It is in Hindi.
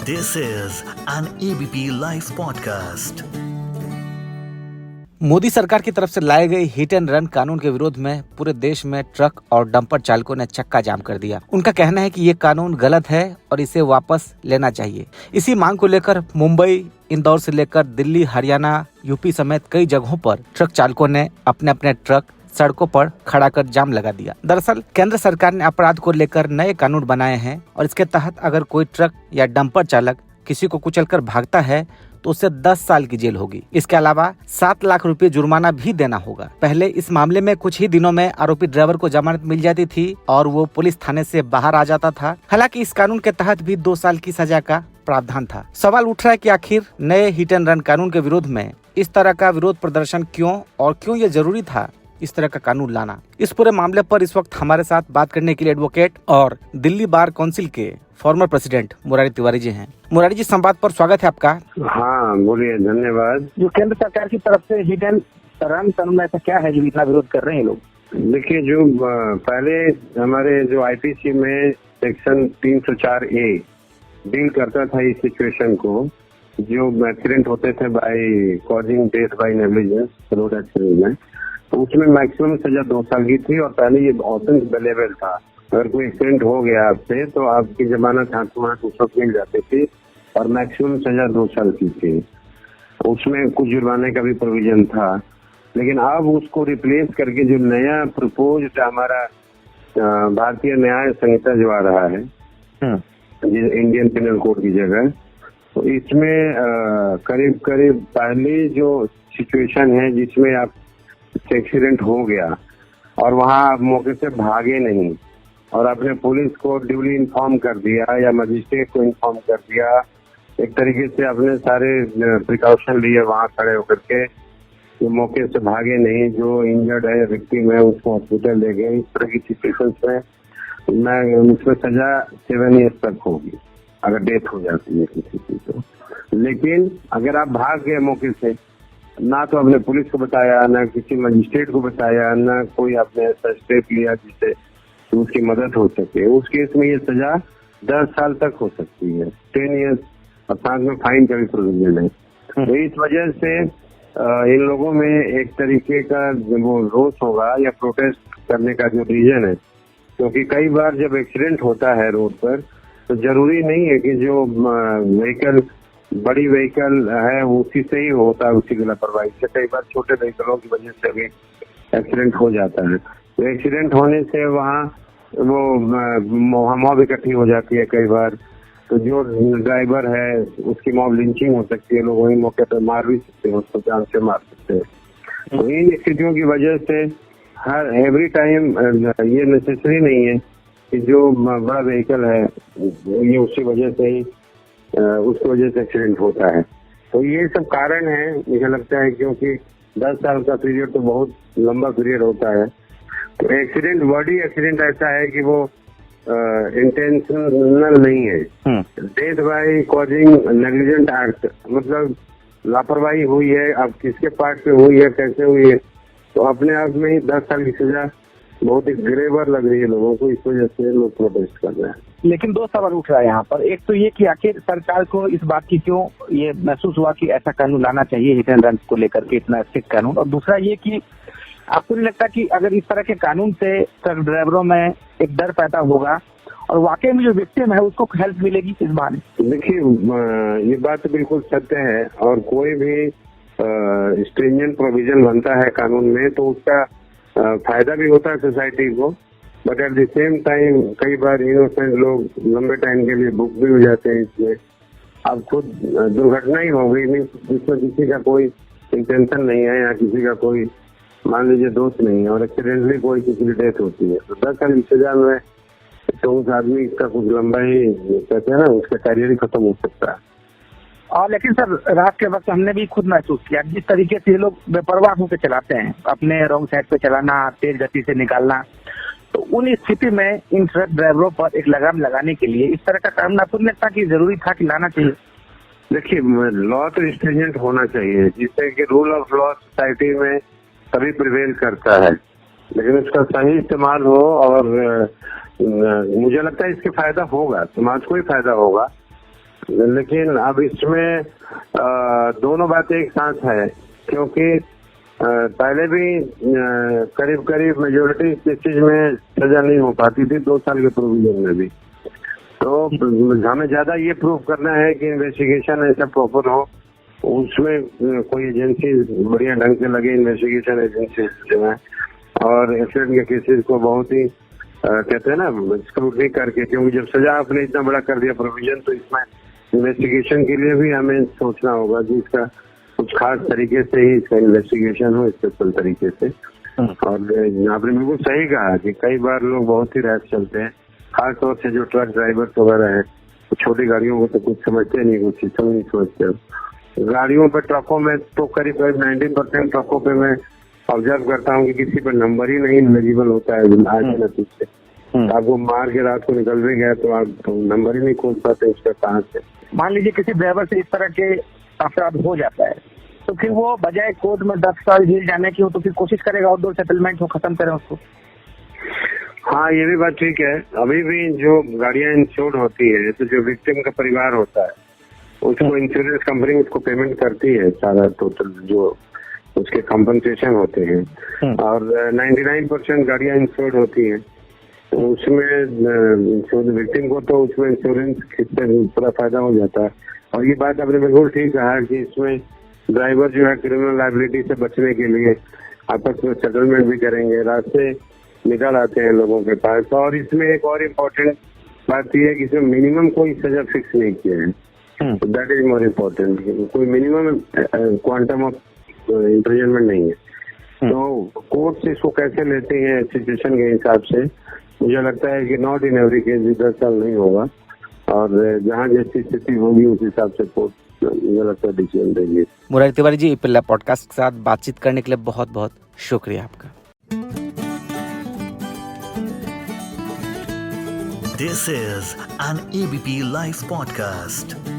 This is an ABP Live podcast. Modi सरकार की तरफ से लाए गए हिट एंड रन कानून के विरोध में पूरे देश में ट्रक और डंपर चालकों ने चक्का जाम कर दिया। उनका कहना है कि ये कानून गलत है और इसे वापस लेना चाहिए। इसी मांग को लेकर मुंबई, इंदौर से लेकर दिल्ली, हरियाणा, यूपी समेत कई जगहों पर ट्रक चालकों ने अपने अपने ट्रक सड़कों पर खड़ा कर जाम लगा दिया। दरअसल केंद्र सरकार ने अपराध को लेकर नए कानून बनाए हैं और इसके तहत अगर कोई ट्रक या डंपर चालक किसी को कुचलकर भागता है तो उसे 10 साल की जेल होगी। इसके अलावा 7 लाख रुपए जुर्माना भी देना होगा। पहले इस मामले में कुछ ही दिनों में आरोपी ड्राइवर को जमानत मिल जाती थी और वो पुलिस थाने से बाहर आ जाता था। हालांकि इस कानून के तहत भी 2 साल की सजा का प्रावधान था। सवाल उठ रहा है कि आखिर नए हिट एंड रन कानून के विरोध में इस तरह का विरोध प्रदर्शन क्यों और क्यों ये जरूरी था इस तरह का कानून लाना। इस पूरे मामले पर इस वक्त हमारे साथ बात करने के लिए एडवोकेट और दिल्ली बार काउंसिल के फॉर्मर प्रेसिडेंट मुरारी तिवारी जी हैं। मुरारी जी, संवाद पर स्वागत है आपका। हाँ बोलिए, धन्यवाद। जो केंद्र सरकार की तरफ से हिट एंड रन कानून में ऐसा क्या है जो इतना विरोध कर रहे हैं लोग? देखिए, जो पहले हमारे जो आईपीसी में सेक्शन 304A डील करता था इस सिचुएशन को, जो एक्सीडेंट होते थे by causing death by negligence road accident में, तो उसमें मैक्सिमम सजा 2 साल की थी। और पहले ये ऑप्शन अवेलेबल था, अगर कोई एक्सीडेंट हो गया आपसे तो आपकी जमानत हाथों हाथ उस वक्त मिल जाती थी और मैक्सिमम सजा 2 साल की थी। उसमें कुछ जुर्माने का भी प्रोविजन था। लेकिन अब उसको रिप्लेस करके जो नया प्रपोज्ड हमारा भारतीय न्याय संहिता जो आ रहा है इंडियन पिनल कोड की जगह, तो इसमें करीब करीब पहली जो सिचुएशन है जिसमें आप एक्सीडेंट हो गया और वहां आप मौके से भागे नहीं और आपने पुलिस को ड्यूली इन्फॉर्म कर दिया या मजिस्ट्रेट को इन्फॉर्म कर दिया, एक तरीके से आपने सारे प्रिकॉशन लिए वहां खड़े होकर के, जो मौके से भागे नहीं, जो इंजर्ड है विक्टिम है उसको हॉस्पिटल ले गए। इस तरह की सिचुएशन में उसमें सजा 7 ईयर्स तक होगी अगर डेथ हो जाती है किसी की तो। लेकिन अगर आप भाग गए मौके से, ना तो आपने पुलिस को बताया, ना किसी मजिस्ट्रेट को बताया, ना कोई आपने ऐसा स्टेप लिया जिससे उसकी मदद हो सके, उस केस में ये सजा 10 साल तक हो सकती है, 10 ईयर्स, और साथ में फाइन का भी प्रोविजन है। तो इस वजह से इन लोगों में एक तरीके का वो रोष होगा या प्रोटेस्ट करने का जो रीजन है, क्योंकि कई बार जब एक्सीडेंट होता है रोड पर तो जरूरी नहीं है कि जो व्हीकल बड़ी व्हीकल है उसी से ही होता है, उसी की लापरवाही से। कई बार छोटे व्हीकलों की वजह से भी एक्सीडेंट हो जाता है। तो एक्सीडेंट होने से वहाँ वो मॉब इकट्ठी हो जाती है कई बार, तो जो ड्राइवर है उसकी मॉब लिंचिंग हो सकती है, लोग वही मौके पर मार भी सकते हैं, उसको जान से मार सकते हैं। तो इन स्थितियों की वजह से हर एवरी टाइम ये नेसेसरी नहीं है कि जो बड़ा व्हीकल है ये उसी वजह से ही उसकी वजह से एक्सीडेंट होता है। तो ये सब कारण है मुझे लगता है, क्योंकि 10 साल का पीरियड तो बहुत लंबा पीरियड होता है। तो एक्सीडेंट, बॉडी एक्सीडेंट ऐसा है कि वो इंटेंशनल नहीं है। Death by causing negligent act मतलब लापरवाही हुई है, अब किसके पार्ट पे हुई है, कैसे हुई है, तो अपने आप में ही 10 साल की सजा बहुत ही ग्रेवर लग रही है लोगों को। इस वजह से लोग प्रोटेस्ट कर रहे हैं। लेकिन 2 सवाल उठ रहा है यहाँ पर। एक तो ये कि आखिर सरकार को इस बात की क्यों ये महसूस हुआ कि ऐसा कानून लाना चाहिए हिट एंड रन को लेकर के, इतना स्ट्रिक्ट कानून। और दूसरा ये कि आपको नहीं लगता कि अगर इस तरह के कानून से ट्रक ड्राइवरों में एक डर पैदा होगा और वाकई में जो विक्टिम है उसको हेल्प मिलेगी इस बहाने? देखिए, ये बात तो बिल्कुल सत्य है और कोई भी स्ट्रिंजेंट प्रोविजन बनता है कानून में तो उसका फायदा भी होता है सोसाइटी को, but at the same time कई बार इनोसेंट लोग लंबे टाइम के लिए बुक भी हो जाते हैं इसमें। अब खुद दुर्घटना ही हो गई, जिसमें किसी का कोई इंटेंशन नहीं है या किसी का कोई मान लीजिए दोस्त नहीं है और एक्सीडेंटली कोई किसी की डेथ होती है, तो 10 साल की सजा में तो उस आदमी का कुछ लंबा ही कहते हैं ना, उसका करियर ही खत्म हो सकता है। और लेकिन सर, रात के वक्त हमने भी खुद महसूस किया जिस तरीके से ये लोग बेपरवाह होकर चलाते हैं, अपने रॉन्ग साइड पे चलाना, तेज गति से निकालना, तो उन स्थिति में इन ट्रक ड्राइवरों पर एक लगाम लगाने के लिए इस तरह का कानून आपको लगता कि जरूरी था कि लाना चाहिए? देखिए, लॉ तो स्ट्रिंजेंट होना चाहिए जिससे कि रूल ऑफ लॉ सोसाइटी में तभी प्रिवेल करता है, लेकिन उसका सही इस्तेमाल हो और मुझे लगता है इसके फायदा होगा, समाज को ही फायदा होगा। लेकिन अब इसमें दोनों बातें एक साथ है, क्योंकि पहले भी करीब करीब मेजोरिटी केसेज में सजा नहीं हो पाती थी 2 साल के प्रोविजन में भी। तो हमें ज्यादा ये प्रूव करना है कि इन्वेस्टिगेशन ऐसा प्रॉपर हो, उसमें कोई एजेंसी बढ़िया ढंग से लगे, इन्वेस्टिगेशन एजेंसी जो है, और एक्सीडेंट के केसेज को बहुत ही कहते हैं ना स्क्रूटनी करके, क्योंकि जब सजा आपने इतना बड़ा कर दिया प्रोविजन, तो इसमें इन्वेस्टिगेशन के लिए भी हमें सोचना होगा कि इसका कुछ खास तरीके से ही इसका इन्वेस्टिगेशन हो, स्पेशल तरीके से। और आपने बिल्कुल सही कहा कि कई बार लोग बहुत ही रैश चलते हैं, खासतौर से जो ट्रक ड्राइवर वगैरह है, तो छोटी गाड़ियों को तो कुछ समझते नहीं, कुछ सिस्टम नहीं समझते। गाड़ियों पे, ट्रकों में तो करीब करीब 90% ट्रकों पे मैं ऑब्जर्व करता हूँ कि किसी पर नंबर ही नहीं एलिजिबल होता है आगे न पीछे। आपको मार के रात को निकल भी गया तो आप नंबर ही नहीं खोल पाते उसका कहाँ से। मान लीजिए किसी ड्राइवर से इस तरह के अपराध हो जाता है, तो फिर वो बजाय कोर्ट में 10 साल जेल जाने की हो तो फिर कोशिश करेगा आउटडोर सेटलमेंट हो, खत्म करें उसको। हाँ, ये भी बात ठीक है। अभी भी जो गाड़ियां इंश्योर्ड होती है, तो जो विक्टिम का परिवार होता है उसको इंश्योरेंस कंपनी उसको पेमेंट करती है सारा टोटल जो उसके कॉम्पनसेशन होते हैं, और 99% गाड़ियां इंश्योर्ड होती हैं, तो उसमें विक्टिम को तो उसमें इंश्योरेंस से पूरा फायदा हो जाता है। और ये बात आपने बिल्कुल ठीक कहा कि इसमें ड्राइवर जो है क्रिमिनल लायबिलिटी से बचने के लिए आपस में सेटलमेंट भी करेंगे, रास्ते निकल आते हैं लोगों के पास। और इसमें एक और इम्पोर्टेंट बात यह है कि इसमें मिनिमम कोई सजा फिक्स नहीं किया है, दैट इज मोर इम्पोर्टेंट। कोई मिनिमम क्वांटम ऑफ इम्प्रिजनमेंट नहीं है। तो कोर्ट से इसको कैसे लेते हैं सिचुएशन के हिसाब से, मुझे लगता है कि नॉट इन एवरी केस 10 साल नहीं होगा, और जहाँ जैसी स्थिति होगी उस हिसाब से कोर्ट मुझे लगता है डिसीजन देंगे। मुरारी तिवारी जी, पहला पॉडकास्ट के साथ बातचीत करने के लिए बहुत बहुत शुक्रिया आपका। This is an ABP Life podcast.